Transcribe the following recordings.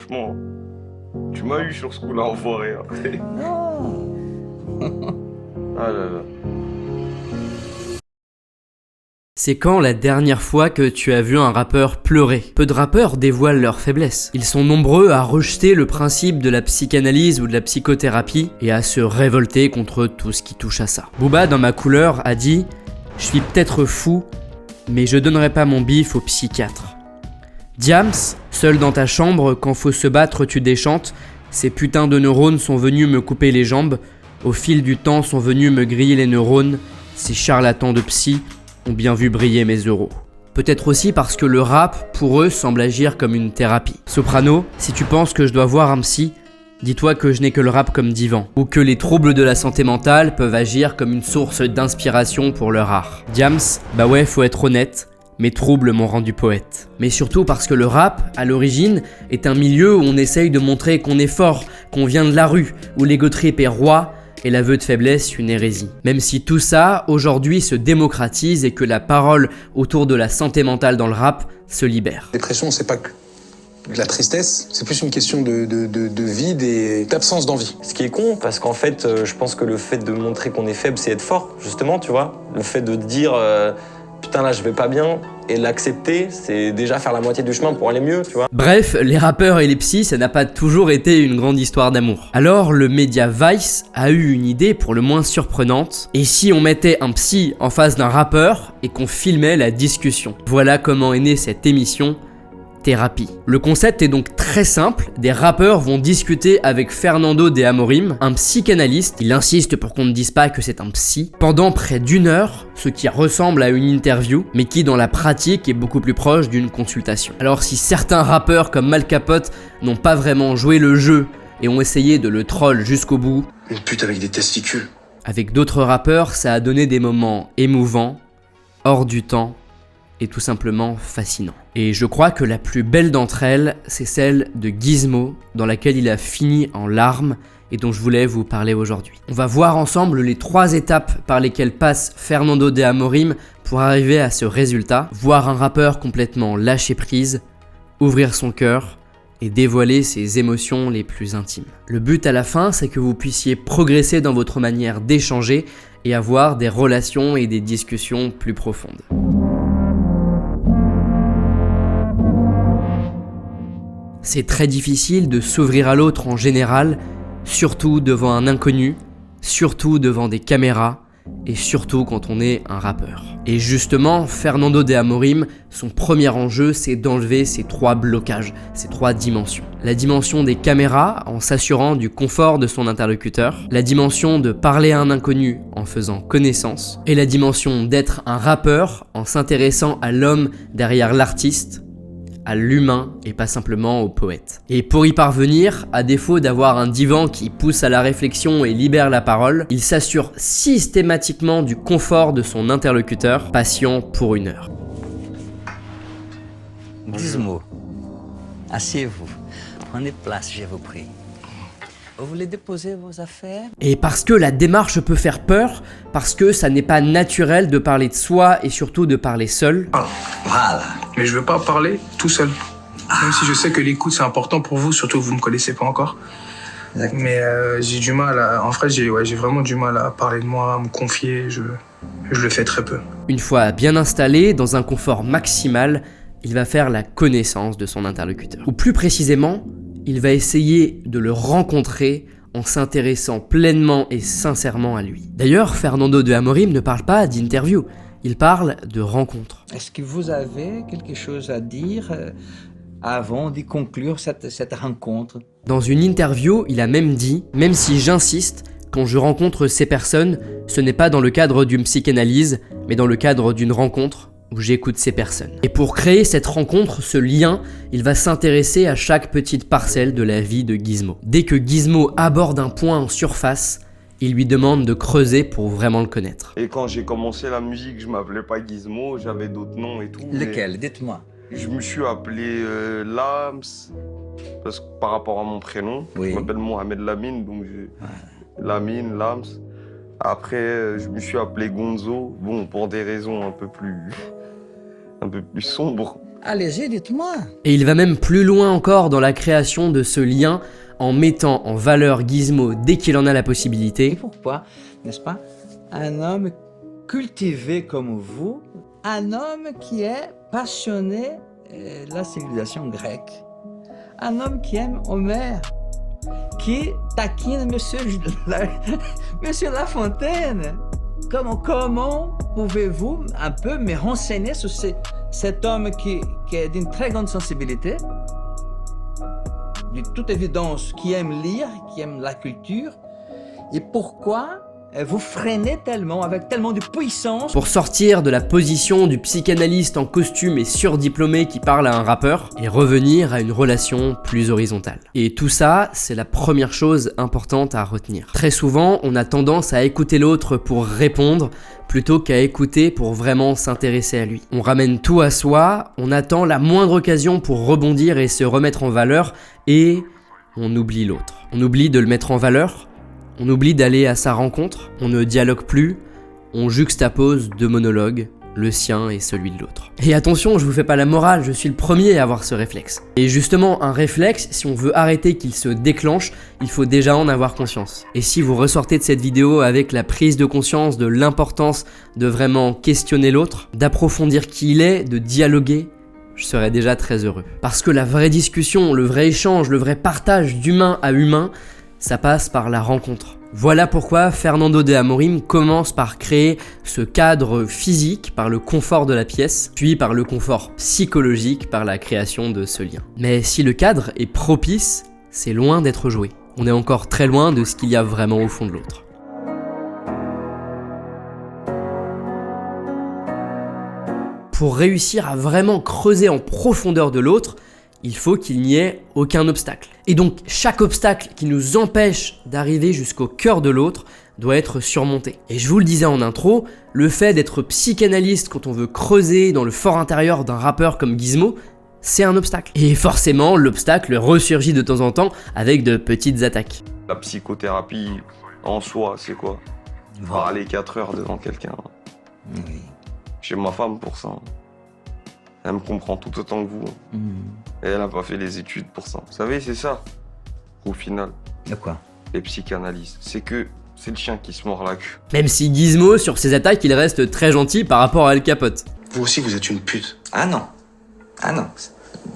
franchement. Tu m'as eu sur ce coup-là, enfoiré. Hein. Non. Ah là là. C'est quand la dernière fois que tu as vu un rappeur pleurer? Peu de rappeurs dévoilent leurs faiblesses. Ils sont nombreux à rejeter le principe de la psychanalyse ou de la psychothérapie et à se révolter contre tout ce qui touche à ça. Booba, dans Ma Couleur, a dit « Je suis peut-être fou, mais je donnerai pas mon bif au psychiatre. » Diams, seul dans ta chambre, quand faut se battre tu déchantes, ces putains de neurones sont venus me couper les jambes, au fil du temps sont venus me griller les neurones, ces charlatans de psy ont bien vu briller mes euros. Peut-être aussi parce que le rap, pour eux, semble agir comme une thérapie. Soprano, si tu penses que je dois voir un psy, dis-toi que je n'ai que le rap comme divan, ou que les troubles de la santé mentale peuvent agir comme une source d'inspiration pour leur art. Diams, bah ouais, faut être honnête, mes troubles m'ont rendu poète. Mais surtout parce que le rap, à l'origine, est un milieu où on essaye de montrer qu'on est fort, qu'on vient de la rue, où l'ego trip est roi, et l'aveu de faiblesse une hérésie. Même si tout ça, aujourd'hui, se démocratise et que la parole autour de la santé mentale dans le rap se libère. La dépression, c'est pas que de la tristesse, c'est plus une question de vide et d'absence d'envie. Ce qui est con, parce qu'en fait, je pense que le fait de montrer qu'on est faible, c'est être fort, justement, tu vois. Le fait de dire putain là je vais pas bien et l'accepter, c'est déjà faire la moitié du chemin pour aller mieux, tu vois. Bref, les rappeurs et les psys, ça n'a pas toujours été une grande histoire d'amour. Alors le média Vice a eu une idée pour le moins surprenante, et si on mettait un psy en face d'un rappeur et qu'on filmait la discussion? Voilà comment est née cette émission Thérapie. Le concept est donc très simple, des rappeurs vont discuter avec Fernando de Amorim, un psychanalyste, il insiste pour qu'on ne dise pas que c'est un psy, pendant près d'1 heure, ce qui ressemble à une interview, mais qui dans la pratique est beaucoup plus proche d'une consultation. Alors si certains rappeurs comme Mal Capote n'ont pas vraiment joué le jeu et ont essayé de le troll jusqu'au bout, Une pute avec des testicules. avec d'autres rappeurs ça a donné des moments émouvants, hors du temps, et tout simplement fascinant. Et je crois que la plus belle d'entre elles, c'est celle de Gizmo, dans laquelle il a fini en larmes et dont je voulais vous parler aujourd'hui. On va voir ensemble les 3 étapes par lesquelles passe Fernando de Amorim pour arriver à ce résultat, voir un rappeur complètement lâcher prise, ouvrir son cœur et dévoiler ses émotions les plus intimes. Le but à la fin, c'est que vous puissiez progresser dans votre manière d'échanger et avoir des relations et des discussions plus profondes. C'est très difficile de s'ouvrir à l'autre en général, surtout devant un inconnu, surtout devant des caméras, et surtout quand on est un rappeur. Et justement, Fernando de Amorim, son premier enjeu, c'est d'enlever ces 3 blocages, ces 3 dimensions. La dimension des caméras, en s'assurant du confort de son interlocuteur, la dimension de parler à un inconnu en faisant connaissance, et la dimension d'être un rappeur en s'intéressant à l'homme derrière l'artiste, à l'humain et pas simplement au poète. Et pour y parvenir, à défaut d'avoir un divan qui pousse à la réflexion et libère la parole, il s'assure systématiquement du confort de son interlocuteur, patient pour 1 heure. Gizmo, asseyez-vous. Prenez place, je vous prie. Vous voulez déposer vos affaires? Et parce que la démarche peut faire peur, parce que ça n'est pas naturel de parler de soi et surtout de parler seul. Voilà. Mais je veux pas parler tout seul. Même si je sais que l'écoute c'est important pour vous, surtout que vous me connaissez pas encore. Exactement. Mais j'ai du mal à... En vrai, j'ai vraiment du mal à parler de moi, à me confier. Je le fais très peu. Une fois bien installé, dans un confort maximal, il va faire la connaissance de son interlocuteur. Ou plus précisément, il va essayer de le rencontrer en s'intéressant pleinement et sincèrement à lui. D'ailleurs, Fernando de Amorim ne parle pas d'interview, il parle de rencontre. Est-ce que vous avez quelque chose à dire avant de conclure cette rencontre? Dans une interview, il a même dit « Même si j'insiste, quand je rencontre ces personnes, ce n'est pas dans le cadre d'une psychanalyse, mais dans le cadre d'une rencontre où j'écoute ces personnes. » Et pour créer cette rencontre, ce lien, il va s'intéresser à chaque petite parcelle de la vie de Gizmo. Dès que Gizmo aborde un point en surface, il lui demande de creuser pour vraiment le connaître. Et quand j'ai commencé la musique, je m'appelais pas Gizmo, j'avais d'autres noms et tout. Lequel? Dites-moi. Je me suis appelé Lams, parce que par rapport à mon prénom, Oui. je m'appelle Mohamed Lamine, donc Lamine, Lams. Après, je me suis appelé Gonzo, bon, pour des raisons un peu plus sombres. Allez-y, dites-moi. Et il va même plus loin encore dans la création de ce lien en mettant en valeur Gizmo dès qu'il en a la Et possibilité. pourquoi, n'est-ce pas, un homme cultivé comme vous, un homme qui est passionné de la civilisation grecque, un homme qui aime Homère, qui taquine Monsieur Lafontaine. Comment pouvez-vous un peu me renseigner sur cet homme qui est d'une très grande sensibilité, de toute évidence, qui aime lire, qui aime la culture, et pourquoi vous freinez tellement, avec tellement de puissance? Pour sortir de la position du psychanalyste en costume et surdiplômé qui parle à un rappeur et revenir à une relation plus horizontale. Et tout ça, c'est la première chose importante à retenir. Très souvent, on a tendance à écouter l'autre pour répondre plutôt qu'à écouter pour vraiment s'intéresser à lui. On ramène tout à soi, on attend la moindre occasion pour rebondir et se remettre en valeur et on oublie l'autre. On oublie de le mettre en valeur. On oublie d'aller à sa rencontre, on ne dialogue plus, on juxtapose deux monologues, le sien et celui de l'autre. Et attention, je vous fais pas la morale, je suis le premier à avoir ce réflexe. Et justement, un réflexe, si on veut arrêter qu'il se déclenche, il faut déjà en avoir conscience. Et si vous ressortez de cette vidéo avec la prise de conscience de l'importance de vraiment questionner l'autre, d'approfondir qui il est, de dialoguer, je serais déjà très heureux. Parce que la vraie discussion, le vrai échange, le vrai partage d'humain à humain, ça passe par la rencontre. Voilà pourquoi Fernando de Amorim commence par créer ce cadre physique par le confort de la pièce, puis par le confort psychologique par la création de ce lien. Mais si le cadre est propice, c'est loin d'être joué. On est encore très loin de ce qu'il y a vraiment au fond de l'autre. Pour réussir à vraiment creuser en profondeur de l'autre, il faut qu'il n'y ait aucun obstacle. Et donc, chaque obstacle qui nous empêche d'arriver jusqu'au cœur de l'autre doit être surmonté. Et je vous le disais en intro, le fait d'être psychanalyste quand on veut creuser dans le fort intérieur d'un rappeur comme Gizmo, c'est un obstacle. Et forcément, l'obstacle ressurgit de temps en temps avec de petites attaques. La psychothérapie, en soi, c'est quoi? Parler 4 heures devant quelqu'un. Oui. J'ai ma femme pour ça. Elle me comprend tout autant que vous. Et elle n'a pas fait les études pour ça. Vous savez, c'est ça. Au final, De quoi? les psychanalystes, c'est que c'est le chien qui se mord la queue. Même si Gizmo, sur ses attaques, il reste très gentil par rapport à Al Capote. Vous aussi, vous êtes une pute. Ah non. Ah non.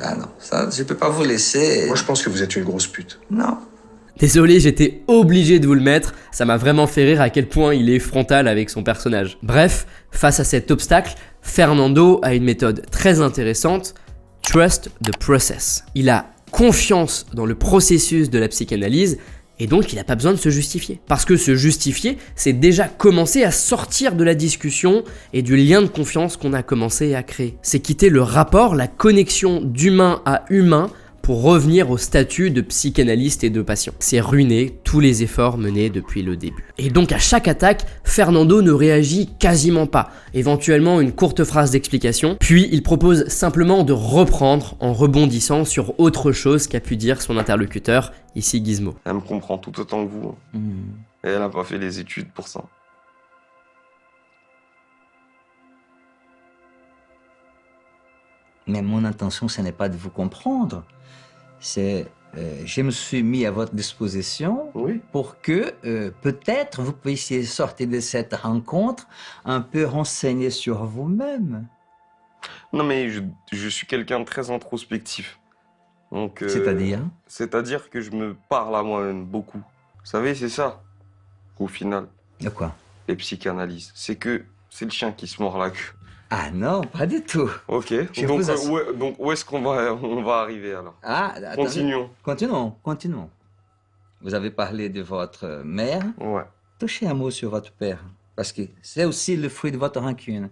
Ah non. Ça, je peux pas vous laisser. Moi, je pense que vous êtes une grosse pute. Non. Désolé, j'étais obligé de vous le mettre, ça m'a vraiment fait rire à quel point il est frontal avec son personnage. Bref, face à cet obstacle, Fernando a une méthode très intéressante, Trust the Process. Il a confiance dans le processus de la psychanalyse et donc il n'a pas besoin de se justifier. Parce que se justifier, c'est déjà commencer à sortir de la discussion et du lien de confiance qu'on a commencé à créer. C'est quitter le rapport, la connexion d'humain à humain pour revenir au statut de psychanalyste et de patient. C'est ruiner tous les efforts menés depuis le début. Et donc à chaque attaque, Fernando ne réagit quasiment pas, éventuellement une courte phrase d'explication, puis il propose simplement de reprendre en rebondissant sur autre chose qu'a pu dire son interlocuteur, ici Gizmo. Elle me comprend tout autant que vous. Et elle n'a pas fait les études pour ça. Mais mon intention, ce n'est pas de vous comprendre. C'est, je me suis mis à votre disposition Oui. pour que peut-être vous puissiez sortir de cette rencontre un peu renseigné sur vous-même. Non, mais je suis quelqu'un de très introspectif. Donc, C'est-à-dire? C'est-à-dire que je me parle à moi-même beaucoup. Vous savez, c'est ça. Au final, De quoi? les psychanalystes, c'est que c'est le chien qui se mord la queue. Ah non, pas du tout. Ok. Je Donc, vous assure. donc où est-ce qu'on va arriver alors? Ah, attendez. Continuons. Continuons. Vous avez parlé de votre mère. Ouais. Touchez un mot sur votre père, parce que c'est aussi le fruit de votre rancune.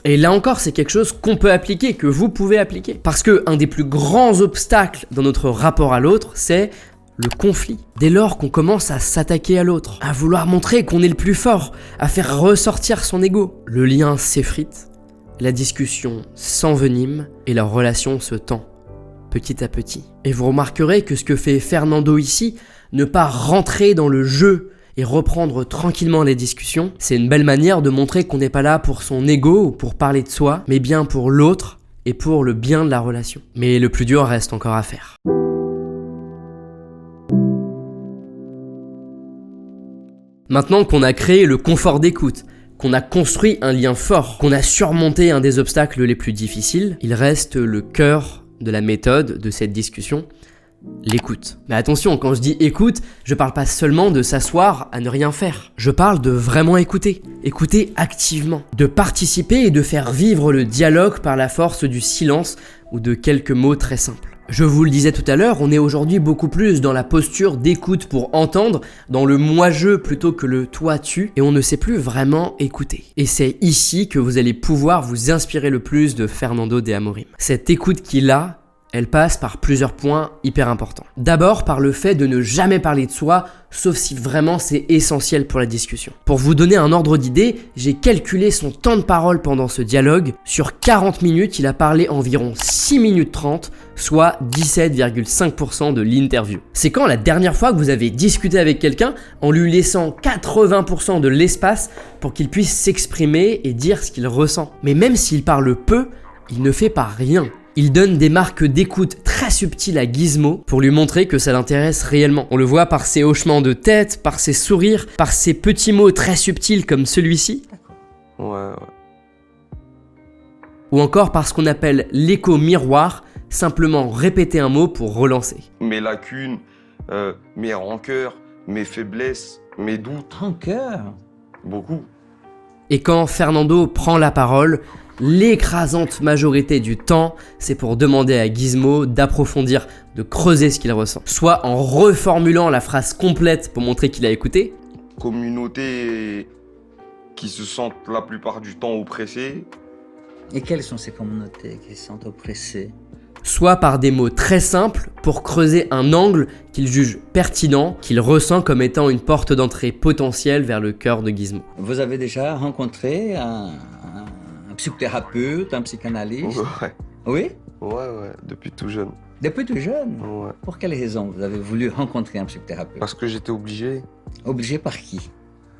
Et là encore, c'est quelque chose qu'on peut appliquer, que vous pouvez appliquer. Parce que un des plus grands obstacles dans notre rapport à l'autre, c'est le conflit. Dès lors qu'on commence à s'attaquer à l'autre, à vouloir montrer qu'on est le plus fort, à faire ressortir son ego, le lien s'effrite, la discussion s'envenime et la relation se tend, petit à petit. Et vous remarquerez que ce que fait Fernando ici, ne pas rentrer dans le jeu et reprendre tranquillement les discussions, c'est une belle manière de montrer qu'on n'est pas là pour son ego ou pour parler de soi, mais bien pour l'autre et pour le bien de la relation. Mais le plus dur reste encore à faire. Maintenant qu'on a créé le confort d'écoute, qu'on a construit un lien fort, qu'on a surmonté un des obstacles les plus difficiles, il reste le cœur de la méthode de cette discussion, l'écoute. Mais attention, quand je dis écoute, je parle pas seulement de s'asseoir à ne rien faire. Je parle de vraiment écouter, écouter activement, de participer et de faire vivre le dialogue par la force du silence ou de quelques mots très simples. Je vous le disais tout à l'heure, on est aujourd'hui beaucoup plus dans la posture d'écoute pour entendre, dans le moi-je plutôt que le toi-tu, et on ne sait plus vraiment écouter. Et c'est ici que vous allez pouvoir vous inspirer le plus de Fernando de Amorim. Cette écoute qu'il a, elle passe par plusieurs points hyper importants. D'abord par le fait de ne jamais parler de soi, sauf si vraiment c'est essentiel pour la discussion. Pour vous donner un ordre d'idée, j'ai calculé son temps de parole pendant ce dialogue. Sur 40 minutes, il a parlé environ 6 minutes 30, soit 17,5% de l'interview. C'est quand la dernière fois que vous avez discuté avec quelqu'un en lui laissant 80% de l'espace pour qu'il puisse s'exprimer et dire ce qu'il ressent. Mais même s'il parle peu, il ne fait pas rien. Il donne des marques d'écoute très subtiles à Gizmo pour lui montrer que ça l'intéresse réellement. On le voit par ses hochements de tête, par ses sourires, par ses petits mots très subtils comme celui-ci. Ouais. Ou encore par ce qu'on appelle l'écho miroir, simplement répéter un mot pour relancer. Mes lacunes, mes rancœurs, mes faiblesses, mes doutes. Rancœur? Beaucoup. Et quand Fernando prend la parole, l'écrasante majorité du temps, c'est pour demander à Gizmo d'approfondir, de creuser ce qu'il ressent. Soit en reformulant la phrase complète pour montrer qu'il a écouté. Communautés qui se sentent la plupart du temps oppressées. Et quelles sont ces communautés qui sont oppressées? Soit par des mots très simples pour creuser un angle qu'il juge pertinent, qu'il ressent comme étant une porte d'entrée potentielle vers le cœur de Gizmo. Vous avez déjà rencontré un psychothérapeute, un psychanalyste? Ouais. Oui? Ouais, depuis tout jeune. Depuis tout jeune? Ouais. Pour quelle raison vous avez voulu rencontrer un psychothérapeute? Parce que j'étais obligé. Obligé par qui?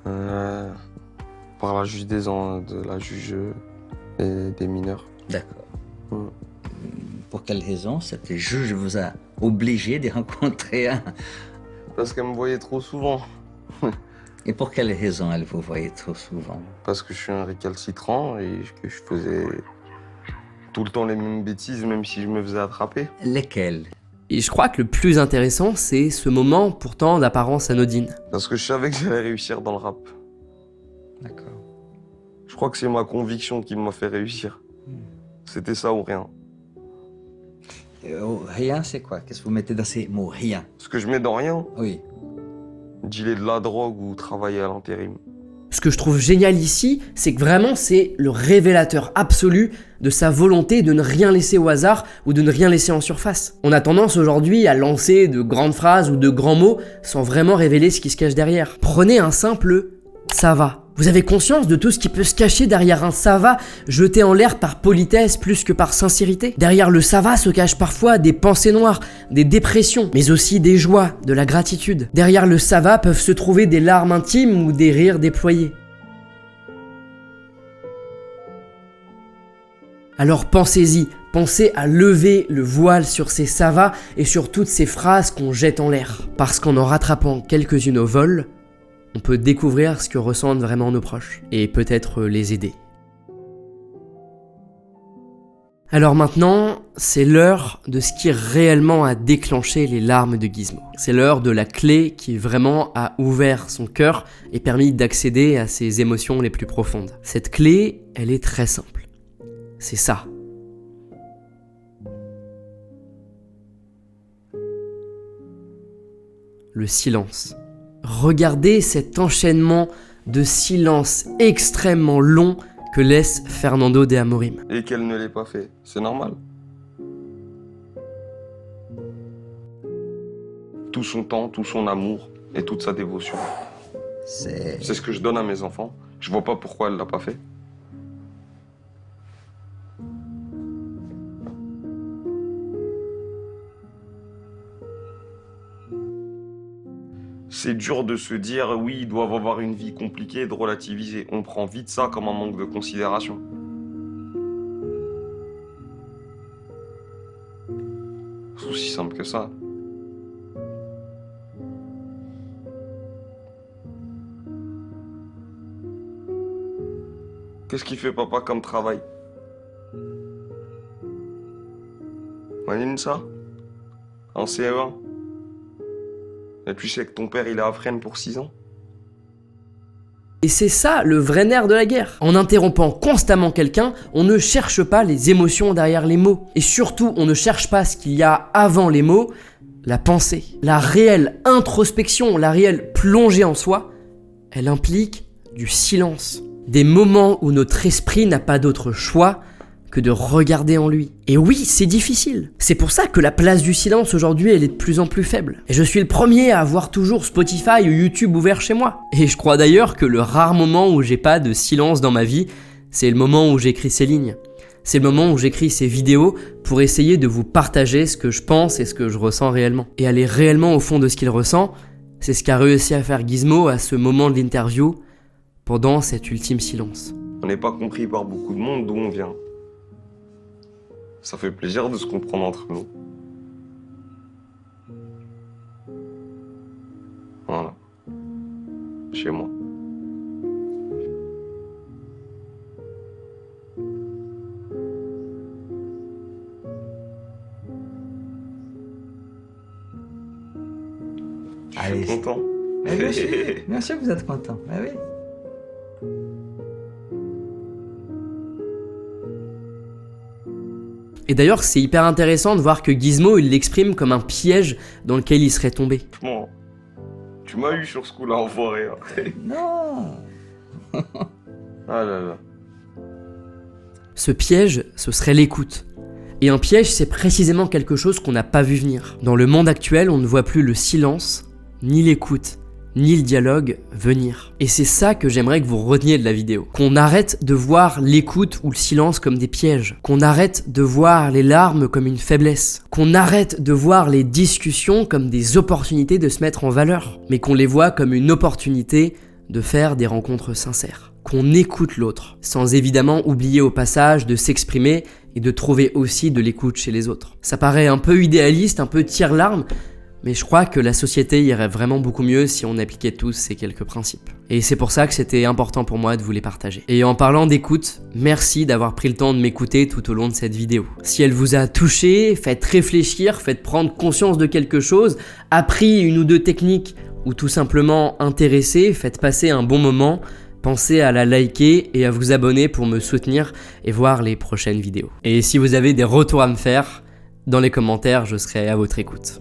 Par la juge de la juge et des mineurs. D'accord. Ouais. Pour quelle raison cette juge vous a obligé de rencontrer un... Parce qu'elle me voyait trop souvent. Et pour quelle raison elle vous voyait trop souvent? Parce que je suis un récalcitrant et que je faisais tout le temps les mêmes bêtises, même si je me faisais attraper. Lesquelles? Et je crois que le plus intéressant, c'est ce moment pourtant d'apparence anodine. Parce que je savais que j'allais réussir dans le rap. D'accord. Je crois que c'est ma conviction qui m'a fait réussir. C'était ça ou rien. Rien, c'est quoi? Qu'est-ce que vous mettez dans ces mots? Rien. Ce que je mets dans rien, Oui. dealer de la drogue ou travailler à l'intérim. Ce que je trouve génial ici, c'est que vraiment c'est le révélateur absolu de sa volonté de ne rien laisser au hasard ou de ne rien laisser en surface. On a tendance aujourd'hui à lancer de grandes phrases ou de grands mots sans vraiment révéler ce qui se cache derrière. Prenez un simple « ça va ». Vous avez conscience de tout ce qui peut se cacher derrière un « ça va » jeté en l'air par politesse plus que par sincérité? Derrière le « ça va » se cachent parfois des pensées noires, des dépressions, mais aussi des joies, de la gratitude. Derrière le « ça va » peuvent se trouver des larmes intimes ou des rires déployés. Alors pensez-y, pensez à lever le voile sur ces « ça va » et sur toutes ces phrases qu'on jette en l'air. Parce qu'en rattrapant quelques-unes au vol, on peut découvrir ce que ressentent vraiment nos proches et peut-être les aider. Alors maintenant, c'est l'heure de ce qui réellement a déclenché les larmes de Gizmo. C'est l'heure de la clé qui vraiment a ouvert son cœur et permis d'accéder à ses émotions les plus profondes. Cette clé, elle est très simple. C'est ça. Le silence. Regardez cet enchaînement de silence extrêmement long que laisse Fernando de Amorim. Et qu'elle ne l'ait pas fait, c'est normal. Tout son temps, tout son amour et toute sa dévotion. C'est ce que je donne à mes enfants. Je vois pas pourquoi elle l'a pas fait. C'est dur de se dire, oui, ils doivent avoir une vie compliquée et de relativiser. On prend vite ça comme un manque de considération. que ça. Qu'est-ce qu'il fait papa comme travail? Imagine ça. En CE1. Et tu sais que ton père il est à Fresnes pour 6 ans. Et c'est ça le vrai nerf de la guerre. En interrompant constamment quelqu'un, on ne cherche pas les émotions derrière les mots. Et surtout, on ne cherche pas ce qu'il y a avant les mots, la pensée. La réelle introspection, la réelle plongée en soi, elle implique du silence. Des moments où notre esprit n'a pas d'autre choix que de regarder en lui. Et oui, c'est difficile. C'est pour ça que la place du silence aujourd'hui, elle est de plus en plus faible. Et je suis le premier à avoir toujours Spotify ou YouTube ouvert chez moi. Et je crois d'ailleurs que le rare moment où j'ai pas de silence dans ma vie, c'est le moment où j'écris ces lignes. C'est le moment où j'écris ces vidéos pour essayer de vous partager ce que je pense et ce que je ressens réellement. Et aller réellement au fond de ce qu'il ressent, c'est ce qu'a réussi à faire Gizmo à ce moment de l'interview, pendant cet ultime silence. On n'est pas compris par beaucoup de monde d'où on vient. Ça fait plaisir de se comprendre entre nous. Voilà. Chez moi. Je Allez. suis content. Mais bien sûr que vous êtes content. Mais oui. Et d'ailleurs, c'est hyper intéressant de voir que Gizmo, il l'exprime comme un piège dans lequel il serait tombé. Franchement, tu m'as eu sur ce coup-là, enfoiré. Hein. Non. Ah là là. Ce piège, ce serait l'écoute. Et un piège, c'est précisément quelque chose qu'on n'a pas vu venir. Dans le monde actuel, on ne voit plus le silence, ni l'écoute, ni le dialogue venir. Et c'est ça que j'aimerais que vous reteniez de la vidéo. Qu'on arrête de voir l'écoute ou le silence comme des pièges. Qu'on arrête de voir les larmes comme une faiblesse. Qu'on arrête de voir les discussions comme des opportunités de se mettre en valeur. Mais qu'on les voit comme une opportunité de faire des rencontres sincères. Qu'on écoute l'autre, sans évidemment oublier au passage de s'exprimer et de trouver aussi de l'écoute chez les autres. Ça paraît un peu idéaliste, un peu tire-larme, mais je crois que la société irait vraiment beaucoup mieux si on appliquait tous ces quelques principes. Et c'est pour ça que c'était important pour moi de vous les partager. Et en parlant d'écoute, merci d'avoir pris le temps de m'écouter tout au long de cette vidéo. Si elle vous a touché, faites réfléchir, faites prendre conscience de quelque chose, appris une ou deux techniques ou tout simplement intéressé, faites passer un bon moment, pensez à la liker et à vous abonner pour me soutenir et voir les prochaines vidéos. Et si vous avez des retours à me faire, dans les commentaires, je serai à votre écoute.